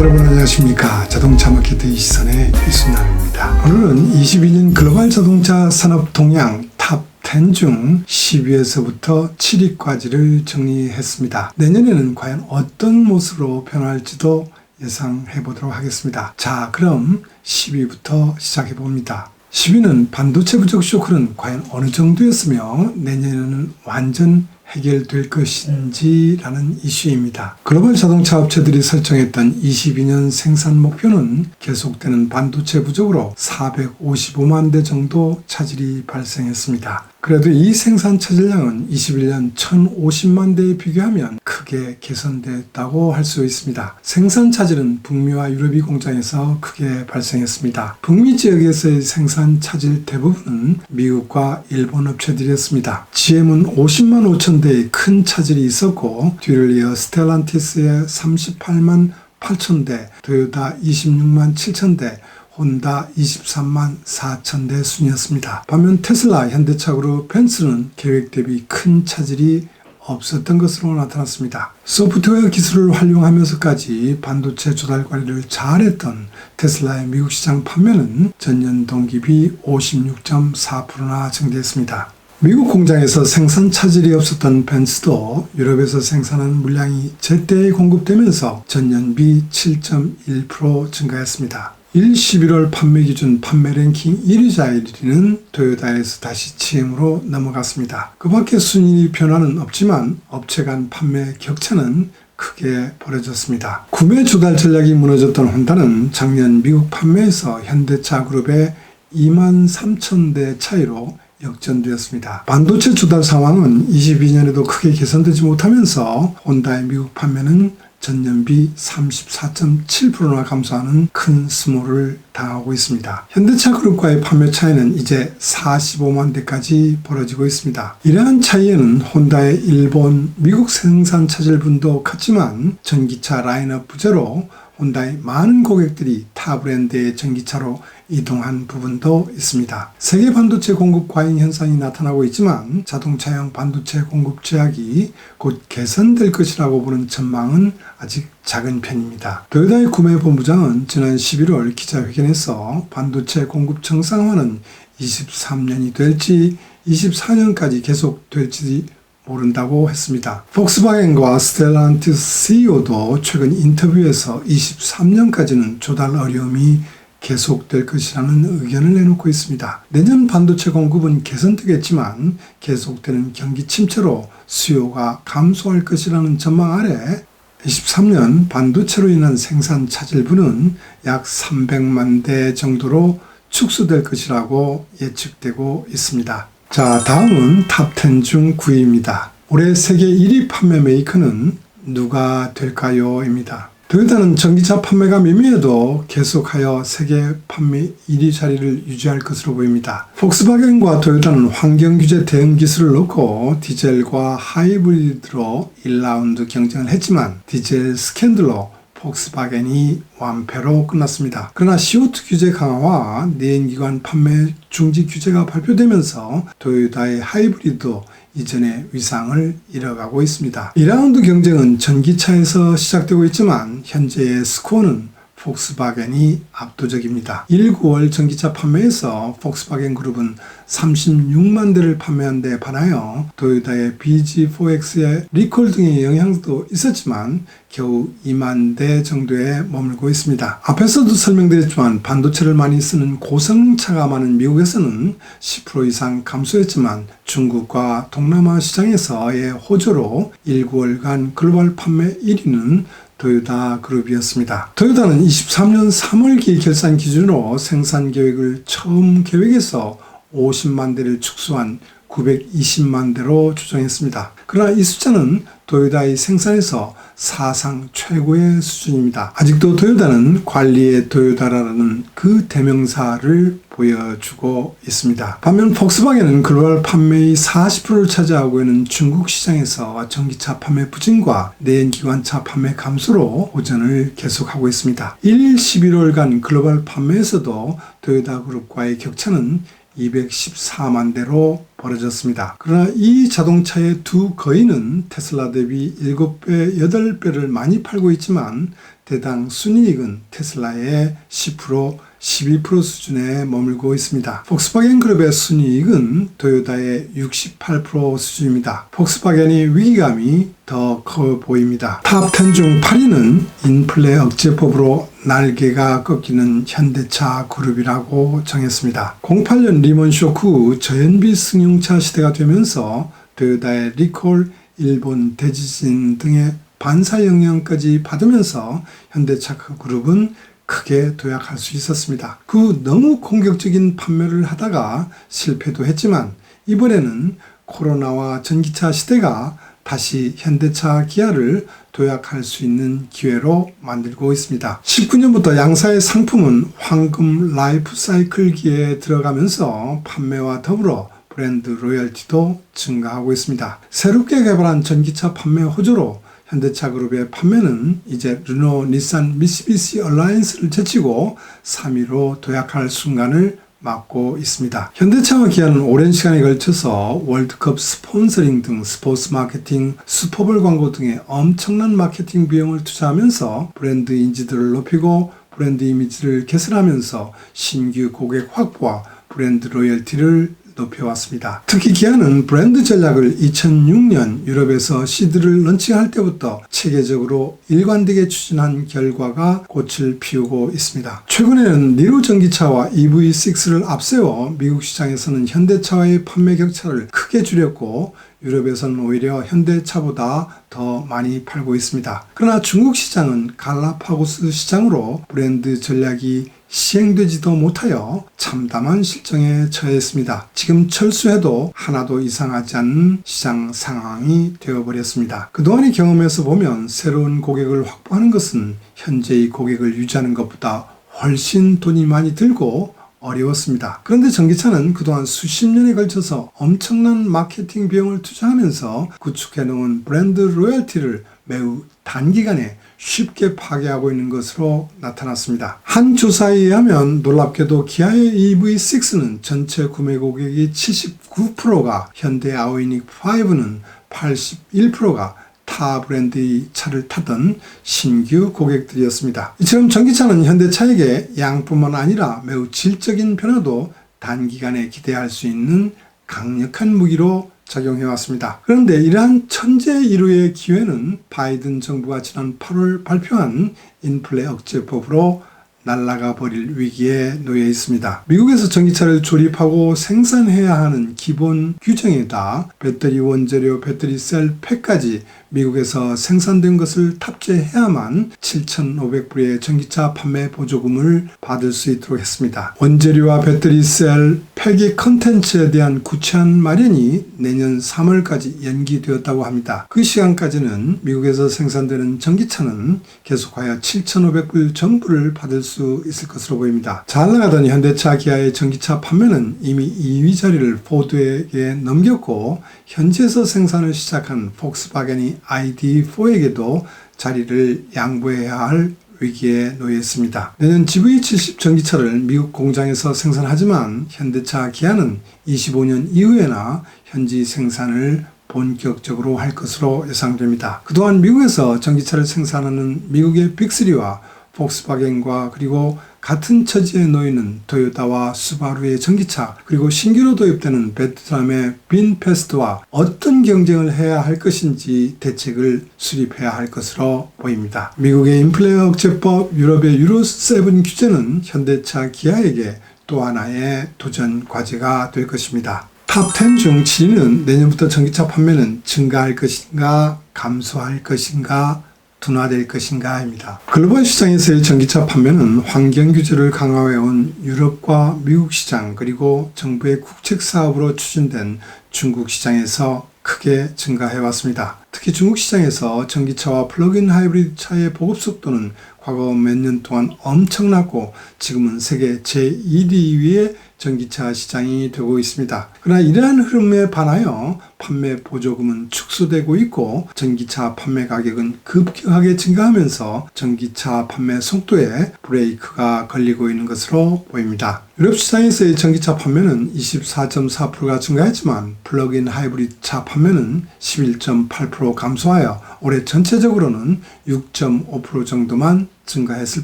여러분 안녕하십니까. 자동차 마케팅 시선의 이순남입니다. 오늘은 22년 글로벌 자동차 산업 동향 탑 10 중 10위에서부터 7위까지를 정리했습니다. 내년에는 과연 어떤 모습으로 변할지도 예상해 보도록 하겠습니다. 자, 그럼 10위부터 시작해 봅니다. 10위는 반도체 부족 쇼크는 과연 어느 정도였으며 내년에는 완전 해결될 것인지라는 이슈입니다. 글로벌 자동차 업체들이 설정했던 22년 생산 목표는 계속되는 반도체 부족으로 455만 대 정도 차질이 발생했습니다. 그래도 이 생산 차질량은 21년 1050만 대에 비교하면 크게 개선됐다고 할 수 있습니다. 생산 차질은 북미와 유럽이 공장에서 크게 발생했습니다. 북미 지역에서의 생산 차질 대부분은 미국과 일본 업체들이었습니다. GM은 50만 5천 대의 큰 차질이 있었고, 뒤를 이어 스텔란티스의 38만 8천 대, 토요타 26만 7천 대, 혼다 23만 4천 대 순이었습니다. 반면 테슬라, 현대차 그룹, 벤츠는 계획 대비 큰 차질이 없었던 것으로 나타났습니다. 소프트웨어 기술을 활용하면서까지 반도체 조달 관리를 잘했던 테슬라의 미국 시장 판매는 전년 동기비 56.4%나 증대했습니다. 미국 공장에서 생산 차질이 없었던 벤츠도 유럽에서 생산한 물량이 제때 공급되면서 전년비 7.1% 증가했습니다. 11월 판매 기준 판매 랭킹 1위자 1위는 토요타에서 다시 GM으로 넘어갔습니다. 그 밖에 순위 변화는 없지만 업체 간 판매 격차는 크게 벌어졌습니다. 구매 조달 전략이 무너졌던 혼다는 작년 미국 판매에서 현대차 그룹의 2만 3천 대 차이로 역전되었습니다. 반도체 조달 상황은 22년에도 크게 개선되지 못하면서 혼다의 미국 판매는 전년비 34.7%나 감소하는 큰 스몰을 당하고 있습니다. 현대차 그룹과의 판매 차이는 이제 45만 대까지 벌어지고 있습니다. 이러한 차이에는 혼다의 일본, 미국 생산 차질분도 컸지만 전기차 라인업 부재로 혼다의 많은 고객들이 타 브랜드의 전기차로 이동한 부분도 있습니다. 세계 반도체 공급 과잉 현상이 나타나고 있지만 자동차용 반도체 공급 제약이 곧 개선될 것이라고 보는 전망은 아직 작은 편입니다. 토요타의 구매본부장은 지난 11월 기자회견에서 반도체 공급 정상화는 23년이 될지 24년까지 계속될지 모른다고 했습니다. 폭스바겐과 스텔란티스 CEO도 최근 인터뷰에서 23년까지는 조달 어려움이 계속될 것이라는 의견을 내놓고 있습니다. 내년 반도체 공급은 개선되겠지만 계속되는 경기 침체로 수요가 감소할 것이라는 전망 아래 23년 반도체로 인한 생산 차질분은 약 300만 대 정도로 축소될 것이라고 예측되고 있습니다. 자, 다음은 탑 10 중 9위입니다. 올해 세계 1위 판매 메이커는 누가 될까요? 입니다. 토요타는 전기차 판매가 미미해도 계속하여 세계 판매 1위 자리를 유지할 것으로 보입니다. 폭스바겐과 토요타는 환경규제 대응 기술을 넣고 디젤과 하이브리드로 1라운드 경쟁을 했지만 디젤 스캔들로 폭스바겐이 완패로 끝났습니다. 그러나 CO2 규제 강화와 내연기관 판매 중지 규제가 발표되면서 토요타의 하이브리드도 이전의 위상을 잃어가고 있습니다. 2라운드 경쟁은 전기차에서 시작되고 있지만 현재의 스코어는 폭스바겐이 압도적입니다. 1~9월 전기차 판매에서 폭스바겐 그룹은 36만 대를 판매한 데 반하여 토요타의 BG4X의 리콜 등의 영향도 있었지만 겨우 2만 대 정도에 머물고 있습니다. 앞에서도 설명드렸지만 반도체를 많이 쓰는 고성능차가 많은 미국에서는 10% 이상 감소했지만 중국과 동남아 시장에서의 호조로 1~9월간 글로벌 판매 1위는 토요타 그룹이었습니다. 토요타는 23년 3월기 결산 기준으로 생산 계획을 처음 계획해서 50만 대를 축소한 920만 대로 조정했습니다. 그러나 이 숫자는 토요타의 생산에서 사상 최고의 수준입니다. 아직도 토요타는 관리의 토요타라는 그 대명사를 보여주고 있습니다. 반면 폭스바겐은 글로벌 판매의 40%를 차지하고 있는 중국 시장에서 전기차 판매 부진과 내연기관차 판매 감소로 호전을 계속하고 있습니다. 11월간 글로벌 판매에서도 토요타 그룹과의 격차는 214만 대로 벌어졌습니다. 그러나 이 자동차의 두 거인은 테슬라 대비 7배, 8배를 많이 팔고 있지만 대당 순이익은 테슬라의 10%, 12% 수준에 머물고 있습니다. 폭스바겐 그룹의 순이익은 토요타의 68% 수준입니다. 폭스바겐이 위기감이 더 커 보입니다. 탑 10 중 8위는 인플레 억제법으로 날개가 꺾이는 현대차 그룹이라고 정했습니다. 08년 리먼 쇼크 후 저연비 승용차 시대가 되면서 토요타의 리콜, 일본 대지진 등의 반사 영향까지 받으면서 현대차 그룹은 크게 도약할 수 있었습니다. 그 너무 공격적인 판매를 하다가 실패도 했지만 이번에는 코로나와 전기차 시대가 다시 현대차 기아를 도약할 수 있는 기회로 만들고 있습니다. 19년부터 양사의 상품은 황금 라이프 사이클기에 들어가면서 판매와 더불어 브랜드 로열티도 증가하고 있습니다. 새롭게 개발한 전기차 판매 호조로 현대차 그룹의 판매는 이제 르노, 닛산, 미쓰비시 얼라이언스를 제치고 3위로 도약할 순간을 맞고 있습니다. 현대차와 기아는 오랜 시간에 걸쳐서 월드컵 스폰서링 등 스포츠 마케팅, 슈퍼볼 광고 등의 엄청난 마케팅 비용을 투자하면서 브랜드 인지도를 높이고 브랜드 이미지를 개선하면서 신규 고객 확보와 브랜드 로열티를 높여왔습니다. 특히 기아는 브랜드 전략을 2006년 유럽에서 시드를 런칭할 때부터 체계적으로 일관되게 추진한 결과가 꽃을 피우고 있습니다. 최근에는 니로 전기차와 EV6를 앞세워 미국 시장에서는 현대차와의 판매 격차를 크게 줄였고 유럽에서는 오히려 현대차보다 더 많이 팔고 있습니다. 그러나 중국 시장은 갈라파고스 시장으로 브랜드 전략이 시행되지도 못하여 참담한 실정에 처했습니다. 지금 철수해도 하나도 이상하지 않는 시장 상황이 되어버렸습니다. 그동안의 경험에서 보면 새로운 고객을 확보하는 것은 현재의 고객을 유지하는 것보다 훨씬 돈이 많이 들고 어려웠습니다. 그런데 전기차는 그동안 수십 년에 걸쳐서 엄청난 마케팅 비용을 투자하면서 구축해놓은 브랜드 로열티를 매우 단기간에 쉽게 파괴하고 있는 것으로 나타났습니다. 한 조사에 의하면 놀랍게도 기아의 EV6는 전체 구매 고객이 79%가, 현대 아이오닉 5는 81%가 타 브랜드의 차를 타던 신규 고객들이었습니다. 이처럼 전기차는 현대차에게 양뿐만 아니라 매우 질적인 변화도 단기간에 기대할 수 있는 강력한 무기로 작용해왔습니다. 그런데 이러한 천재일우의 기회는 바이든 정부가 지난 8월 발표한 인플레 억제법으로 날아가 버릴 위기에 놓여 있습니다. 미국에서 전기차를 조립하고 생산해야 하는 기본 규정에다 배터리 원재료, 배터리 셀 팩까지 미국에서 생산된 것을 탑재해야만 7,500불의 전기차 판매 보조금을 받을 수 있도록 했습니다. 원재료와 배터리 셀 팩의 컨텐츠에 대한 구체안 마련이 내년 3월까지 연기되었다고 합니다. 그 시간까지는 미국에서 생산되는 전기차는 계속하여 7,500불 전부를 받을 수 있을 것으로 보입니다. 잘 나가던 현대차, 기아의 전기차 판매는 이미 2위 자리를 포드에게 넘겼고 현지에서 생산을 시작한 폭스바겐이 ID4에게도 자리를 양보해야 할 위기에 놓여 있습니다. 내년 GV70 전기차를 미국 공장에서 생산하지만 현대차, 기아는 25년 이후에나 현지 생산을 본격적으로 할 것으로 예상됩니다. 그동안 미국에서 전기차를 생산하는 미국의 빅3와 폭스바겐과 그리고 같은 처지에 놓이는 토요타와 수바루의 전기차, 그리고 신규로 도입되는 베트남의 빈페스트와 어떤 경쟁을 해야 할 것인지 대책을 수립해야 할 것으로 보입니다. 미국의 인플레 억제법, 유럽의 유로7 규제는 현대차, 기아에게 또 하나의 도전 과제가 될 것입니다. 탑 10 중 7위는 내년부터 전기차 판매는 증가할 것인가, 감소할 것인가, 둔화될 것인가입니다. 글로벌 시장에서의 전기차 판매는 환경 규제를 강화해온 유럽과 미국 시장, 그리고 정부의 국책 사업으로 추진된 중국 시장에서 크게 증가해왔습니다. 특히 중국 시장에서 전기차와 플러그인 하이브리드 차의 보급 속도는 과거 몇 년 동안 엄청났고 지금은 세계 제1위의 전기차 시장이 되고 있습니다. 그러나 이러한 흐름에 반하여 판매 보조금은 축소되고 있고 전기차 판매 가격은 급격하게 증가하면서 전기차 판매 속도에 브레이크가 걸리고 있는 것으로 보입니다. 유럽 시장에서의 전기차 판매는 24.4%가 증가했지만 플러그인 하이브리드 차 판매는 11.8% 감소하여 올해 전체적으로는 6.5% 정도만 증가했을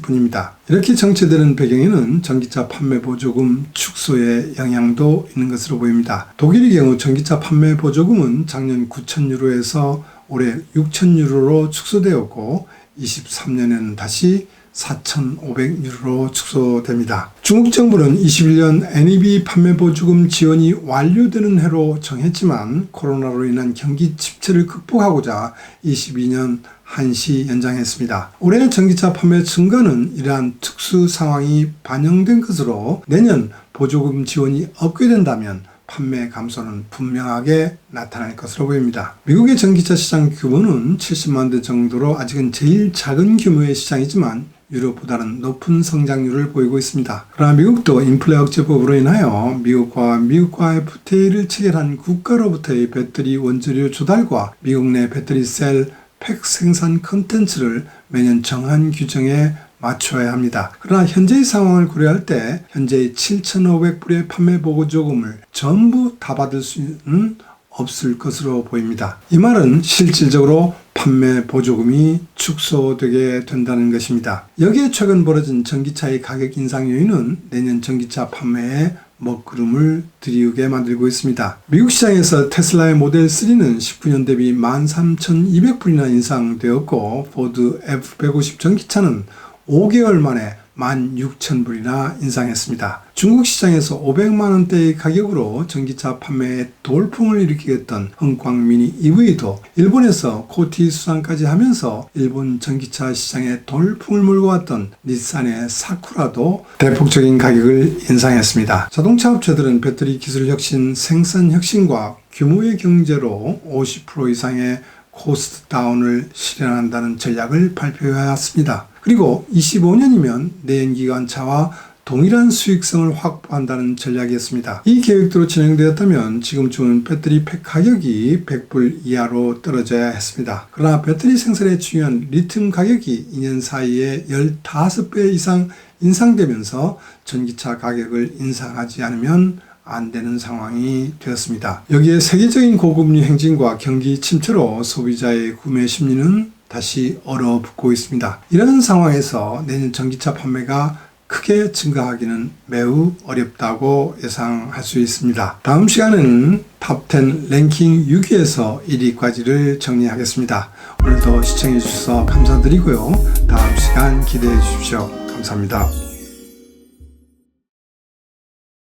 뿐입니다. 이렇게 정체되는 배경에는 전기차 판매 보조금 축소의 영향도 있는 것으로 보입니다. 독일의 경우 전기차 판매 보조금은 작년 9,000유로에서 올해 6,000유로로 축소되었고 23년에는 다시 4,500유로로 축소됩니다. 중국 정부는 21년 NEV 판매 보조금 지원이 완료되는 해로 정했지만 코로나로 인한 경기 침체를 극복하고자 22년 한시 연장했습니다. 올해 전기차 판매 증가는 이러한 특수 상황이 반영된 것으로 내년 보조금 지원이 없게 된다면 판매 감소는 분명하게 나타날 것으로 보입니다. 미국의 전기차 시장 규모는 70만 대 정도로 아직은 제일 작은 규모의 시장이지만 유럽보다는 높은 성장률을 보이고 있습니다. 그러나 미국도 인플레 억제법으로 인하여 미국과 FTA를 체결한 국가로부터의 배터리 원재료 조달과 미국 내 배터리 셀 팩 생산 컨텐츠를 매년 정한 규정에 맞춰야 합니다. 그러나 현재의 상황을 고려할 때 현재의 7,500불의 판매 보조금을 전부 다 받을 수는 없을 것으로 보입니다. 이 말은 실질적으로 판매 보조금이 축소되게 된다는 것입니다. 여기에 최근 벌어진 전기차의 가격 인상 요인은 내년 전기차 판매에 먹구름을 들이우게 만들고 있습니다. 미국 시장에서 테슬라의 모델 3는 19년 대비 13,200불이나 인상되었고 포드 F150 전기차는 5개월 만에 16,000불이나 인상했습니다. 중국 시장에서 500만원대의 가격으로 전기차 판매에 돌풍을 일으키게 했던 흥광 미니 EV도 일본에서 코티 수상까지 하면서 일본 전기차 시장에 돌풍을 몰고 왔던 닛산의 사쿠라도 대폭적인 가격을 인상했습니다. 자동차 업체들은 배터리 기술 혁신, 생산 혁신과 규모의 경제로 50% 이상의 코스트 다운을 실현한다는 전략을 발표해왔습니다. 그리고 25년이면 내연기관차와 동일한 수익성을 확보한다는 전략이었습니다. 이 계획대로 진행되었다면 지금쯤은 배터리 팩 가격이 100불 이하로 떨어져야 했습니다. 그러나 배터리 생산에 중요한 리튬 가격이 2년 사이에 15배 이상 인상되면서 전기차 가격을 인상하지 않으면 안 되는 상황이 되었습니다. 여기에 세계적인 고금리 행진과 경기 침체로 소비자의 구매 심리는 다시 얼어붙고 있습니다. 이런 상황에서 내년 전기차 판매가 크게 증가하기는 매우 어렵다고 예상할 수 있습니다. 다음 시간에는 탑10 랭킹 6위에서 1위까지를 정리하겠습니다. 오늘도 시청해 주셔서 감사드리고요. 다음 시간 기대해 주십시오. 감사합니다.